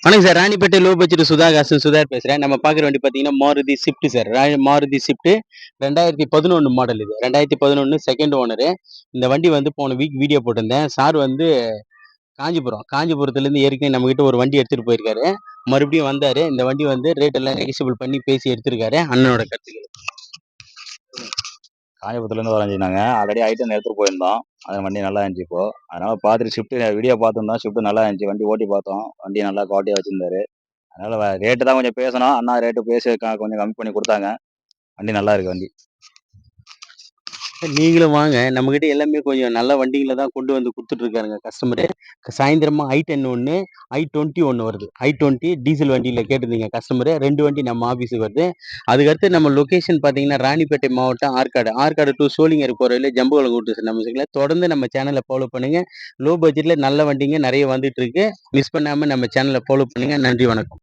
வணக்கம் sir. Ranipet low budget Sutar பேசுறேன். நம்ம பார்க்குற வண்டி பார்த்தீங்கன்னா, Maruti Swift sir. Maruti Swift 2011 model இது. 2011 செகண்ட் ஓனரு. இந்த வண்டி வந்து போன வீக் வீடியோ போட்டிருந்தேன். சார் வந்து காஞ்சிபுரத்துலேருந்து ஏற்கனவே நம்மகிட்ட ஒரு வண்டி எடுத்துட்டு போயிருக்காரு. மறுபடியும் வந்தாரு. இந்த வண்டி வந்து ரேட் எல்லாம் நெகோஷியபிள் பண்ணி பேசி எடுத்திருக்காரு. அண்ணனோட கருத்துக்கள். காஞ்சிபுரத்துலேருந்து வரைஞ்சினாங்க. ஆல்ரெடி ஐட்டம் எடுத்துகிட்டு போயிருந்தோம். அந்த வண்டி நல்லா இருந்துச்சு இப்போ. அதனால் பார்த்துட்டு ஷிஃப்ட்டு வீடியோ பார்த்துருந்தோம். ஷிஃப்ட்டு நல்லா இருந்துச்சு. வண்டி ஓட்டி பார்த்தோம். வண்டி நல்லா குவாலிட்டியாக வச்சிருந்தாரு. அதனால் ரேட்டு தான் கொஞ்சம் பேசணும். அண்ணா ரேட்டு பேசி கொஞ்சம் கம்மி பண்ணி கொடுத்தாங்க. வண்டி நல்லா இருக்கு வண்டி. நீங்களும் வாங்க. நம்மகிட்ட எல்லாமே கொஞ்சம் நல்ல வண்டிகள தான் கொண்டு வந்து குடுத்துட்டுருக்காருங்க கஸ்டமரு. சாயந்திரமா i10 ஒண்ணு, i20 வருது. i20 டீசல் வண்டியில கேட்டிருந்தீங்க கஸ்டமரு. 2 வண்டி நம்ம ஆஃபீஸுக்கு வருது. அதுக்கடுத்து நம்ம லொகேஷன் பார்த்தீங்கன்னா, ராணிப்பேட்டை மாவட்டம் ஆற்காடு. ஆற்காடு டூ சோளிங்கர் போற வழியில ஜம்புவலம் கூட்டு நம்ம இருக்குல்ல. தொடர்ந்து நம்ம சேனல ஃபாலோ பண்ணுங்க. லோ பட்ஜெட்ல நல்ல வண்டிங்க நெறைய வந்துட்டுருக்கு. மிஸ் பண்ணாம நம்ம சேனல ஃபாலோ பண்ணுங்க. நன்றி, வணக்கம்.